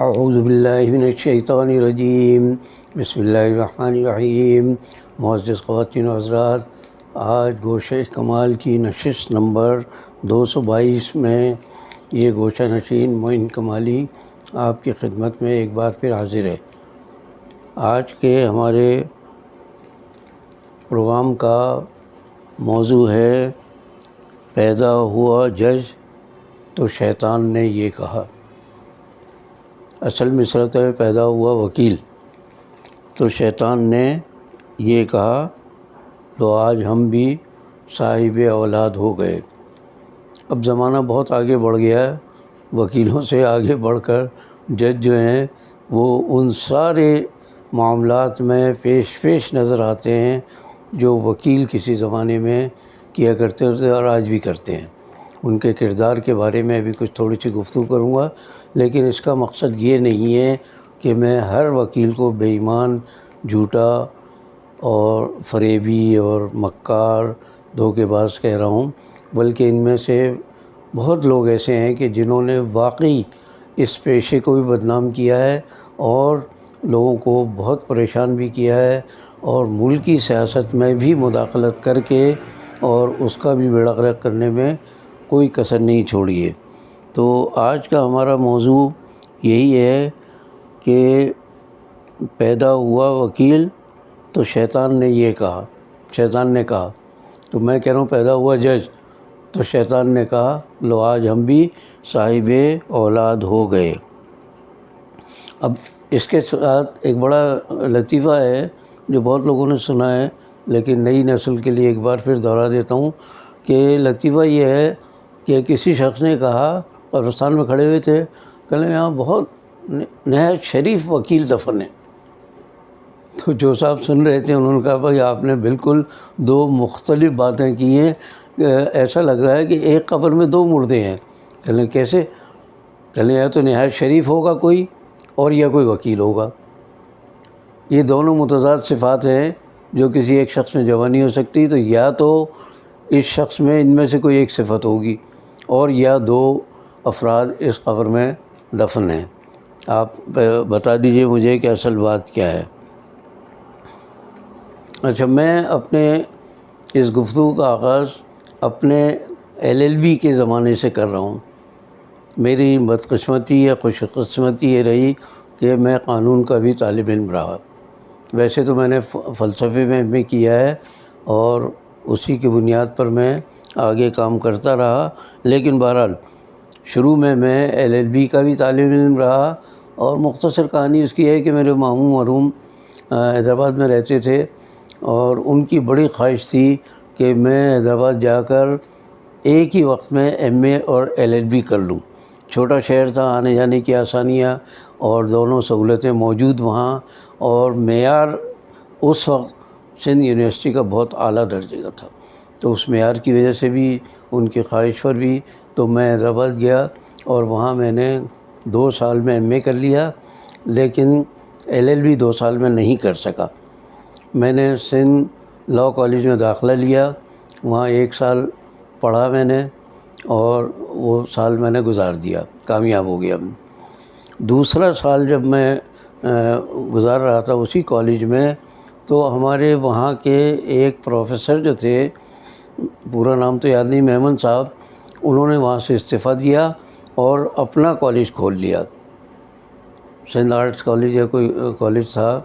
اعوذ باللہ من الشیطان الرجیم، بسم اللہ الرحمن الرحیم۔ معزز خواتین و حضرات، آج گوشہ کمال کی نشست نمبر 222 میں یہ گوشہ نشین معین کمالی آپ کی خدمت میں ایک بار پھر حاضر ہے۔ آج کے ہمارے پروگرام کا موضوع ہے پیدا ہوا جج تو شیطان نے یہ کہا۔ اصل مصرت ہے پیدا ہوا وکیل تو شیطان نے یہ کہا تو آج ہم بھی صاحب اولاد ہو گئے۔ اب زمانہ بہت آگے بڑھ گیا ہے، وکیلوں سے آگے بڑھ کر جج جو ہیں وہ ان سارے معاملات میں پیش نظر آتے ہیں جو وکیل کسی زمانے میں کیا کرتے تھے اور آج بھی کرتے ہیں۔ ان کے کردار کے بارے میں ابھی کچھ تھوڑی سی گفتگو کروں گا، لیکن اس کا مقصد یہ نہیں ہے کہ میں ہر وکیل کو بے ایمان، جھوٹا اور فریبی اور مکار، دھوکے باز کہہ رہا ہوں، بلکہ ان میں سے بہت لوگ ایسے ہیں کہ جنہوں نے واقعی اس پیشے کو بھی بدنام کیا ہے اور لوگوں کو بہت پریشان بھی کیا ہے اور ملکی سیاست میں بھی مداخلت کر کے اور اس کا بھی بیڑا غرق کرنے میں کوئی کسر نہیں چھوڑی ہے۔ تو آج کا ہمارا موضوع یہی ہے کہ پیدا ہوا وکیل تو شیطان نے یہ کہا، شیطان نے کہا، تو میں کہہ رہا ہوں پیدا ہوا جج تو شیطان نے کہا لو آج ہم بھی صاحب اولاد ہو گئے۔ اب اس کے ساتھ ایک بڑا لطیفہ ہے جو بہت لوگوں نے سنا ہے، لیکن نئی نسل کے لیے ایک بار پھر دہرا دیتا ہوں کہ لطیفہ یہ ہے کہ کسی شخص نے کہا، قبرستان میں کھڑے ہوئے تھے، کہنے یہاں بہت نہایت شریف وکیل دفن ہے۔ تو جو صاحب سن رہے تھے انہوں نے کہا بھائی آپ نے بالکل دو مختلف باتیں کی ہیں، ایسا لگ رہا ہے کہ ایک قبر میں دو مردے ہیں۔ کہنے کیسے؟ کہنے یا تو نہایت شریف ہوگا کوئی اور یا کوئی وکیل ہوگا۔ یہ دونوں متضاد صفات ہیں جو کسی ایک شخص میں جمع نہیں ہو سکتی، تو یا تو اس شخص میں ان میں سے کوئی ایک صفت ہوگی اور یا دو افراد اس قبر میں دفن ہیں۔ آپ بتا دیجئے مجھے کہ اصل بات کیا ہے۔ اچھا، میں اپنے اس گفتگو کا آغاز اپنے LLB کے زمانے سے کر رہا ہوں۔ میری بدقسمتی یا خوش قسمتی یہ رہی کہ میں قانون کا بھی طالب علم رہا۔ ویسے تو میں نے فلسفے میں MA کیا ہے اور اسی کی بنیاد پر میں آگے کام کرتا رہا، لیکن بہرحال شروع میں LLB کا بھی طالب علم رہا۔ اور مختصر کہانی اس کی ہے کہ میرے ماموں مرحوم حیدرآباد میں رہتے تھے اور ان کی بڑی خواہش تھی کہ میں حیدرآباد جا کر ایک ہی وقت میں MA اور LLB کر لوں۔ چھوٹا شہر تھا، آنے جانے کی آسانیاں اور دونوں سہولتیں موجود وہاں، اور معیار اس وقت سندھ یونیورسٹی کا بہت اعلیٰ درجے کا تھا، تو اس معیار کی وجہ سے بھی ان کی خواہش پر بھی تو میں حیدرآباد گیا اور وہاں میں نے 2 سال میں MA کر لیا، لیکن LLB 2 سال میں نہیں کر سکا۔ میں نے سندھ لاء کالج میں داخلہ لیا، وہاں 1 سال پڑھا میں نے اور وہ سال میں نے گزار دیا، کامیاب ہو گیا۔ دوسرا سال جب میں گزار رہا تھا اسی کالج میں، تو ہمارے وہاں کے ایک پروفیسر جو تھے، پورا نام تو یاد نہیں، میمن صاحب، انہوں نے وہاں سے استعفیٰ دیا اور اپنا کالج کھول لیا۔ سندھ آرٹس کالج یا کوئی کالج تھا،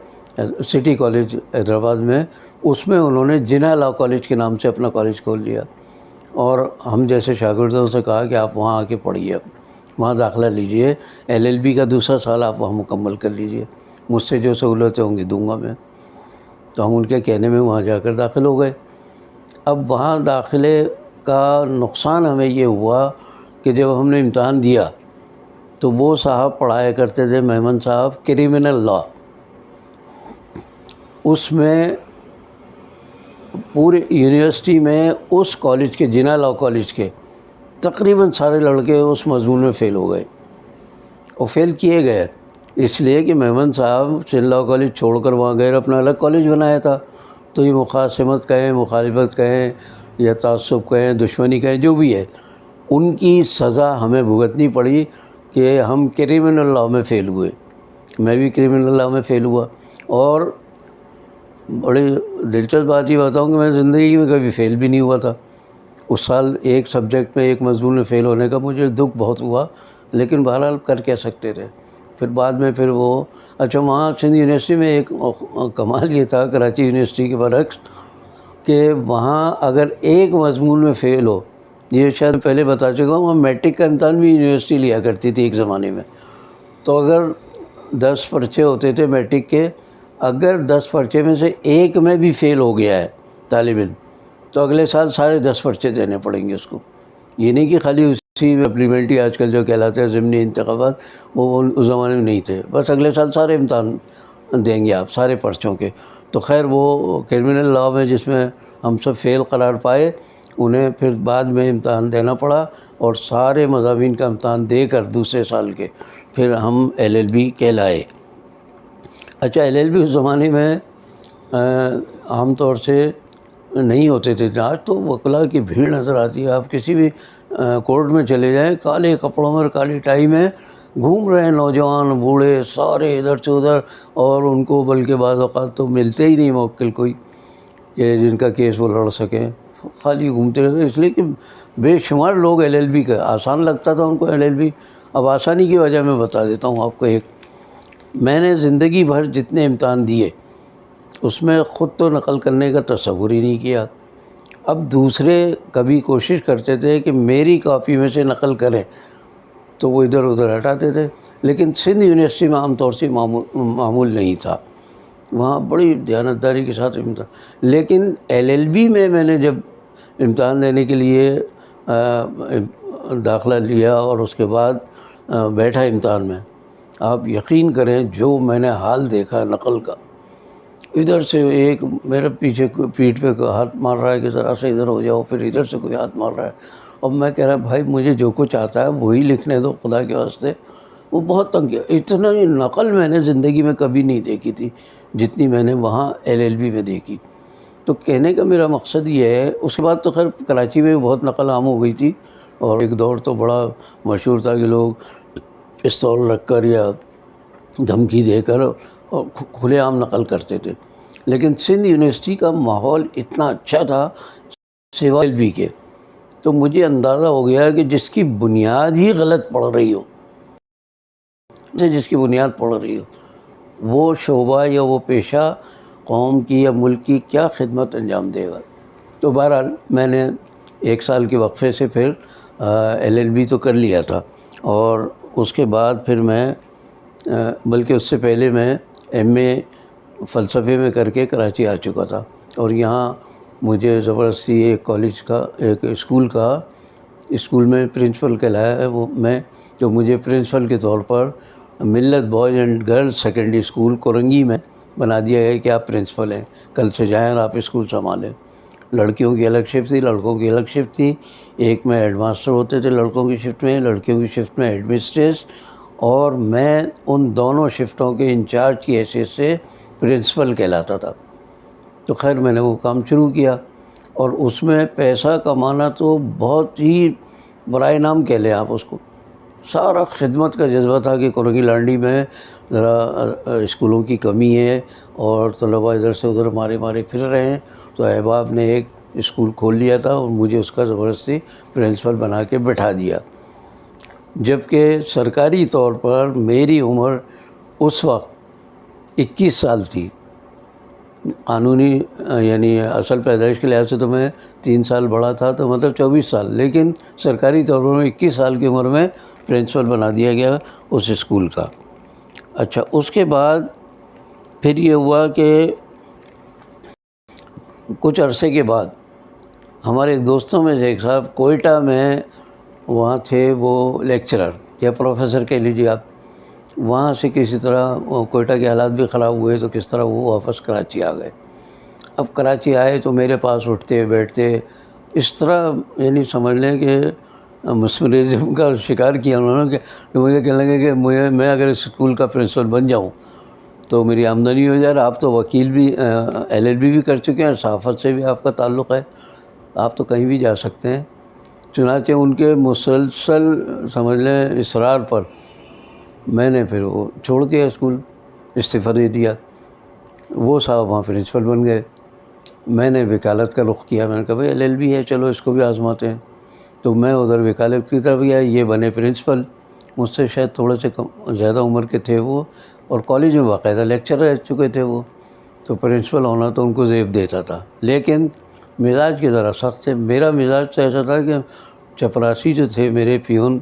سٹی کالج حیدرآباد میں، اس میں انہوں نے جناح لاء کالج کے نام سے اپنا کالج کھول لیا اور ہم جیسے شاگردوں سے کہا کہ آپ وہاں آ کے پڑھیے، وہاں داخلہ لیجئے، LLB کا دوسرا سال آپ وہاں مکمل کر لیجئے، مجھ سے جو سہولتیں ہوں گی دوں گا میں۔ تو ہم ان کے کہنے میں وہاں جا کر داخل ہو گئے۔ اب وہاں داخلے کا نقصان ہمیں یہ ہوا کہ جب ہم نے امتحان دیا تو وہ صاحب پڑھایا کرتے تھے، میمن صاحب، کرمنل لاء۔ اس میں پورے یونیورسٹی میں اس کالج کے، جناح لاء کالج کے تقریباً سارے لڑکے اس مضمون میں فیل ہو گئے، اور فیل کیے گئے اس لیے کہ میمن صاحب سندھ لاء کالج چھوڑ کر وہاں گئے، اپنا الگ کالج بنایا تھا۔ تو یہ مخاصمت کہیں، مخالفت کہیں یا تعصب کہیں، دشمنی کہیں، جو بھی ہے، ان کی سزا ہمیں بھگتنی پڑی کہ ہم کریمنل لاء میں فیل ہوئے، میں بھی کریمنل لاء میں فیل ہوا، اور بڑی دلچسپ بات یہ بتاؤں کہ میں زندگی میں کبھی فیل بھی نہیں ہوا تھا۔ اس سال ایک سبجیکٹ میں ایک مضمون میں فیل ہونے کا مجھے دکھ بہت ہوا، لیکن بہرحال کر کیا سکتے تھے۔ پھر بعد میں پھر وہ اچھا وہاں سندھ یونیورسٹی میں ایک کمال یہ تھا کراچی یونیورسٹی کے برعکس کہ وہاں اگر ایک مضمون میں فیل ہو، یہ شاید پہلے بتا چکا ہوں، وہاں میٹرک کا امتحان بھی یونیورسٹی لیا کرتی تھی ایک زمانے میں، تو اگر 10 پرچے ہوتے تھے میٹرک کے، اگر 10 پرچے میں سے ایک میں بھی فیل ہو گیا ہے طالب علم تو اگلے سال سارے 10 پرچے دینے پڑیں گے اس کو۔ یہ نہیں کہ خالی اسی سپلیمنٹری آج کل جو کہلاتے ہیں ضمنی انتخابات، وہ اس زمانے میں نہیں تھے، بس اگلے سال سارے امتحان دیں گے آپ سارے پرچوں کے۔ تو خیر وہ کرمنل لاء میں جس میں ہم سب فیل قرار پائے، انہیں پھر بعد میں امتحان دینا پڑا، اور سارے مضامین کا امتحان دے کر دوسرے سال کے پھر ہم LLB کہلائے۔ اچھا LLB اس زمانے میں عام طور سے نہیں ہوتے تھے، آج تو وکلاء کی بھیڑ نظر آتی ہے، آپ کسی بھی کورٹ میں چلے جائیں، کالے کپڑوں میں اور کالی ٹائی میں گھوم رہے ہیں نوجوان بوڑھے سارے ادھر سے ادھر، اور ان کو بلکہ بعض اوقات تو ملتے ہی نہیں موکل کوئی کہ جن کا کیس وہ لڑ سکیں، خالی گھومتے رہتے، اس لیے کہ بے شمار لوگ LLB کا آسان لگتا تھا ان کو LLB۔ اب آسانی کی وجہ میں بتا دیتا ہوں آپ کو، ایک میں نے زندگی بھر جتنے امتحان دیے اس میں خود تو نقل کرنے کا تصور ہی نہیں کیا، اب دوسرے کبھی کوشش کرتے تھے کہ میری کاپی میں سے نقل کریں تو وہ ادھر ادھر ہٹاتے تھے، لیکن سندھ یونیورسٹی میں عام طور سے معمول نہیں تھا، وہاں بڑی دیانتداری کے ساتھ امتحان۔ لیکن LLB میں نے جب امتحان دینے کے لیے داخلہ لیا اور اس کے بعد بیٹھا امتحان میں، آپ یقین کریں جو میں نے حال دیکھا نقل کا، ادھر سے ایک میرے پیچھے پیٹھ پہ ہاتھ مار رہا ہے کہ ذرا سے ادھر ہو جاؤ، پھر ادھر سے کوئی ہاتھ مار رہا ہے، اور میں کہہ رہا بھائی مجھے جو کچھ آتا ہے وہی لکھنے دو خدا کے واسطے۔ وہ بہت تنگ کیا، اتنا نقل میں نے زندگی میں کبھی نہیں دیکھی تھی جتنی میں نے وہاں LLB میں دیکھی۔ تو کہنے کا میرا مقصد یہ ہے، اس کے بعد تو خیر کراچی میں بہت نقل عام ہو گئی تھی، اور ایک دور تو بڑا مشہور تھا کہ لوگ پستول رکھ کر یا دھمکی دے کر اور کھلے عام نقل کرتے تھے، لیکن سندھ یونیورسٹی کا ماحول اتنا اچھا تھا سوائے LLB کے، تو مجھے اندازہ ہو گیا کہ جس کی بنیاد ہی غلط پڑ رہی ہو، جس کی بنیاد پڑ رہی ہو، وہ شعبہ یا وہ پیشہ قوم کی یا ملک کی کیا خدمت انجام دے گا۔ تو بہرحال میں نے 1 سال کے وقفے سے پھر LLB تو کر لیا تھا، اور اس کے بعد پھر میں بلکہ اس سے پہلے میں MA فلسفے میں کر کے کراچی آ چکا تھا، اور یہاں مجھے زبردستی ایک کالج کا ایک اسکول میں پرنسپل کہلایا ہے وہ میں، تو مجھے پرنسپل کے طور پر ملت boys and girls secondary school Korangi میں بنا دیا گیا کہ آپ پرنسپل ہیں، کل سے جائیں اور آپ اسکول سنبھالیں۔ لڑکیوں کی الگ شفٹ تھی، لڑکوں کی الگ شفٹ تھی، ایک میں ہیڈ ماسٹر ہوتے تھے لڑکوں کی شفٹ میں، لڑکیوں کی شفٹ میں ہیڈ مسٹریس، اور میں ان دونوں شفٹوں کے انچارج کی حیثیت سے پرنسپل کہلاتا تھا۔ تو خیر میں نے وہ کام شروع کیا، اور اس میں پیسہ کمانا تو بہت ہی برائے نام کہہ لیں آپ اس کو، سارا خدمت کا جذبہ تھا کہ کورنگی لانڈی میں ذرا اسکولوں کی کمی ہے اور طلباء ادھر سے ادھر مارے پھر رہے ہیں، تو احباب نے ایک اسکول کھول لیا تھا اور مجھے اس کا زبردستی پرنسپل بنا کے بٹھا دیا، جبکہ سرکاری طور پر میری عمر اس وقت 21 سال تھی، قانونی یعنی اصل پیدائش کے لحاظ سے تو میں 3 سال بڑا تھا، تو مطلب 24 سال، لیکن سرکاری طور پر 21 سال کی عمر میں پرنسپل بنا دیا گیا اس اسکول کا۔ اچھا اس کے بعد پھر یہ ہوا کہ کچھ عرصے کے بعد ہمارے ایک دوستوں میں سے ایک صاحب کوئٹہ میں وہاں تھے، وہ لیکچرر یا پروفیسر کہہ لیجیے آپ، وہاں سے کسی طرح کوئٹہ کے حالات بھی خراب ہوئے تو کس طرح وہ واپس کراچی آ گئے۔ اب کراچی آئے تو میرے پاس اٹھتے بیٹھتے اس طرح، یعنی سمجھ لیں کہ مسمرزم کا شکار کیا انہوں نے کہ مجھے کہنے لگے کہ میں اگر اس اسکول کا پرنسپل بن جاؤں تو میری آمدنی ہو جائے، آپ تو وکیل بھی LLB بھی کر چکے ہیں اور صحافت سے بھی آپ کا تعلق ہے، آپ تو کہیں بھی جا سکتے ہیں۔ چنانچہ ان کے مسلسل سمجھ لیں اصرار پر میں نے پھر وہ چھوڑ دیا اسکول، استعفیٰ دے دیا۔ وہ صاحب وہاں پرنسپل بن گئے، میں نے وکالت کا رخ کیا۔ میں نے کہا بھائی LLB ہے، چلو اس کو بھی آزماتے ہیں۔ تو میں ادھر وکالت کی طرف گیا، یہ بنے پرنسپل، مجھ سے شاید تھوڑے سے زیادہ عمر کے تھے وہ، اور کالج میں باقاعدہ لیکچرر رہ چکے تھے وہ، تو پرنسپل ہونا تو ان کو زیب دیتا تھا، لیکن مزاج کی ذرا سخت تھے۔ میرا مزاج تو ایسا تھا کہ چپراسی جو تھے میرے پیون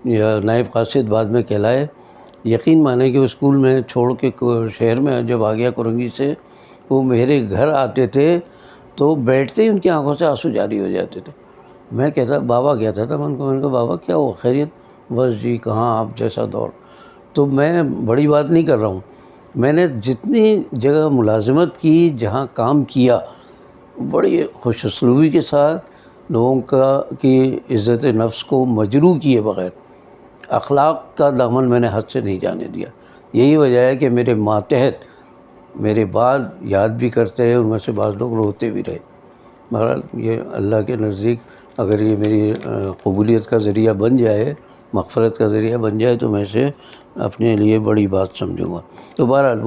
یا نائب قاصد بعد میں کہلائے، یقین مانیں کہ اسکول میں چھوڑ کے شہر میں جب آ گیا کرنگی سے، وہ میرے گھر آتے تھے تو بیٹھتے ہی ان کی آنکھوں سے آنسو جاری ہو جاتے تھے۔ میں کہتا بابا کہتا تھا، میں نے کہا بابا کیا ہو خیریت؟ بس جی کہاں آپ جیسا دور۔ تو میں بڑی بات نہیں کر رہا ہوں، میں نے جتنی جگہ ملازمت کی، جہاں کام کیا، بڑی خوش اسلوبی کے ساتھ لوگوں کی عزت نفس کو مجروح کیے بغیر اخلاق کا دامن میں نے حد سے نہیں جانے دیا۔ یہی وجہ ہے کہ میرے ماتحت میرے بعد یاد بھی کرتے رہے، ان میں سے بعض لوگ روتے بھی رہے۔ بہرحال یہ اللہ کے نزدیک اگر یہ میری قبولیت کا ذریعہ بن جائے، مغفرت کا ذریعہ بن جائے، تو میں اسے اپنے لیے بڑی بات سمجھوں گا۔ تو بہرحال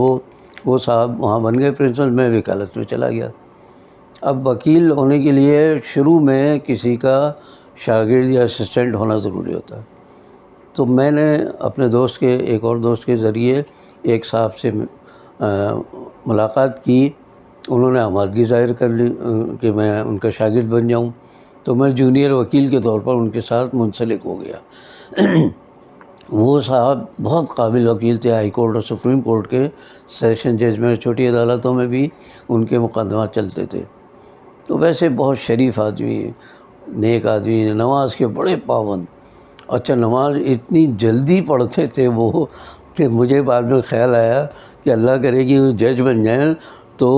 وہ صاحب وہاں بن گئے پرنسپل، میں وکالت میں چلا گیا۔ اب وکیل ہونے کے لیے شروع میں کسی کا شاگرد یا اسسٹنٹ ہونا ضروری ہوتا ہے۔ تو میں نے اپنے دوست کے ایک اور دوست کے ذریعے ایک صاحب سے ملاقات کی، انہوں نے آمادگی ظاہر کر لی کہ میں ان کا شاگرد بن جاؤں، تو میں جونیئر وکیل کے طور پر ان کے ساتھ منسلک ہو گیا۔ وہ صاحب بہت قابل وکیل تھے، ہائی کورٹ اور سپریم کورٹ کے سیشن جج میں، چھوٹی عدالتوں میں بھی ان کے مقدمات چلتے تھے۔ تو ویسے بہت شریف آدمی، نیک آدمی، نماز کے بڑے پابند۔ اچھا نماز اتنی جلدی پڑھتے تھے وہ کہ مجھے بعد میں خیال آیا کہ اللہ کرے کہ وہ جج بن جائیں تو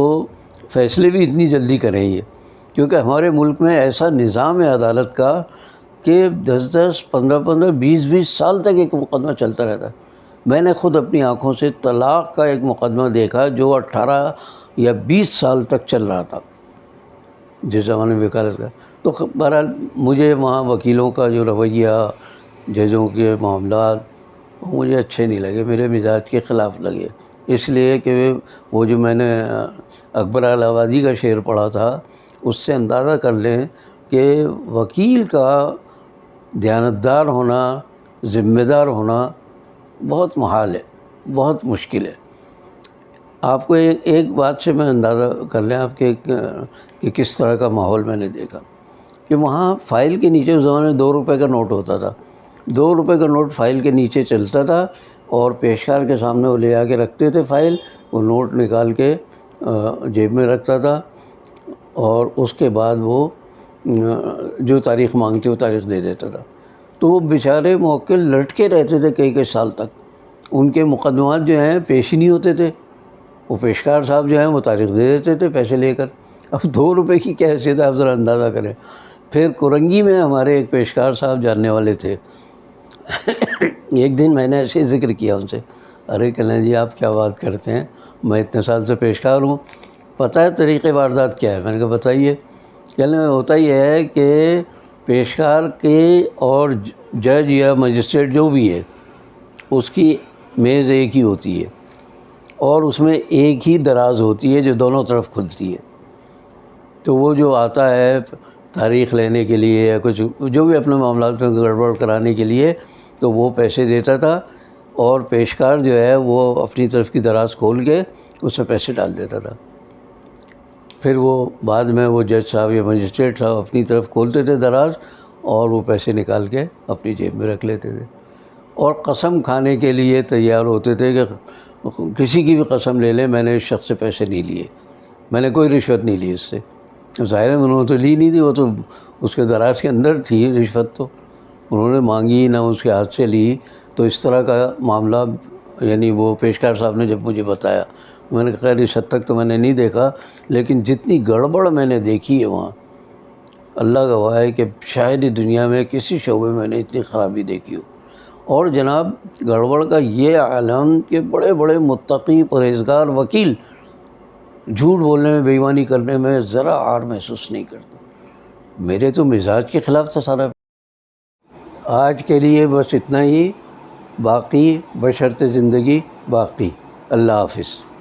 فیصلے بھی اتنی جلدی کریں یہ، کیونکہ ہمارے ملک میں ایسا نظام ہے عدالت کا کہ 10 15 20 سال تک ایک مقدمہ چلتا رہتا ہے۔ میں نے خود اپنی آنکھوں سے طلاق کا ایک مقدمہ دیکھا جو 18 یا 20 سال تک چل رہا تھا جس زمانے میں وکالت کا۔ تو بہرحال مجھے وہاں وکیلوں کا جو رویہ، ججوں کے معاملات مجھے اچھے نہیں لگے، میرے مزاج کے خلاف لگے، اس لیے کہ وہ جو میں نے اکبر الہ آبادی کا شعر پڑھا تھا، اس سے اندازہ کر لیں کہ وکیل کا دیانتدار ہونا، ذمہ دار ہونا بہت محال ہے، بہت مشکل ہے۔ آپ کو ایک بات سے میں اندازہ کر لیں آپ کہ کس طرح کا ماحول میں نے دیکھا کہ وہاں فائل کے نیچے اس زمانے میں 2 روپے کا نوٹ ہوتا تھا، 2 روپے کا نوٹ فائل کے نیچے چلتا تھا، اور پیشکار کے سامنے وہ لے آ کے رکھتے تھے فائل، وہ نوٹ نکال کے جیب میں رکھتا تھا، اور اس کے بعد وہ جو تاریخ مانگتے وہ تاریخ دے دیتا تھا۔ تو وہ بیچارے موکل لٹکے رہتے تھے کئی سال تک، ان کے مقدمات جو ہیں پیش ہی نہیں ہوتے تھے۔ وہ پیشکار صاحب جو ہیں وہ تاریخ دے دیتے تھے پیسے لے کر۔ اب 2 روپے کی کیا حیثیت ہے، آپ ذرا اندازہ کریں۔ پھر کرنگی میں ہمارے ایک پیشکار صاحب جاننے والے تھے، ایک دن میں نے ایسے ذکر کیا ان سے، ارے کہنے جی آپ کیا بات کرتے ہیں، میں اتنے سال سے پیشکار ہوں، پتہ ہے طریقۂ واردات کیا ہے؟ میں نے کہا بتائیے۔ کہنے ہوتا یہ ہے کہ پیشکار کے اور جج یا مجسٹریٹ جو بھی ہے اس کی میز ایک ہی ہوتی ہے، اور اس میں ایک ہی دراز ہوتی ہے جو دونوں طرف کھلتی ہے۔ تو وہ جو آتا ہے تاریخ لینے کے لیے یا کچھ جو بھی اپنے معاملات میں گڑبڑ کرانے کے لیے، تو وہ پیسے دیتا تھا، اور پیشکار جو ہے وہ اپنی طرف کی دراز کھول کے اس میں پیسے ڈال دیتا تھا۔ پھر وہ بعد میں وہ جج صاحب یا مجسٹریٹ صاحب اپنی طرف کھولتے تھے دراز، اور وہ پیسے نکال کے اپنی جیب میں رکھ لیتے تھے، اور قسم کھانے کے لیے تیار ہوتے تھے کہ کسی کی بھی قسم لے لیں میں نے اس شخص سے پیسے نہیں لیے، میں نے کوئی رشوت نہیں لی اس سے۔ ظاہر ہے انہوں نے تو لی نہیں تھی، وہ تو اس کے دراز کے اندر تھی رشوت، تو انہوں نے مانگی نہ اس کے ہاتھ سے لی۔ تو اس طرح کا معاملہ یعنی وہ پیشکار صاحب نے جب مجھے بتایا، میں نے کہا خیر اس حد تک تو میں نے نہیں دیکھا، لیکن جتنی گڑبڑ میں نے دیکھی ہے وہاں، اللہ گواہ ہے کہ شاید ہی دنیا میں کسی شعبے میں نے اتنی خرابی دیکھی ہو۔ اور جناب گڑبڑ کا یہ عالم کہ بڑے بڑے متقی پرہیزگار وکیل جھوٹ بولنے میں، بے ایمانی کرنے میں ذرا عار محسوس نہیں کرتے۔ میرے تو مزاج کے خلاف تھا سارا۔ آج کے لیے بس اتنا ہی، باقی بشرط زندگی باقی۔ اللہ حافظ۔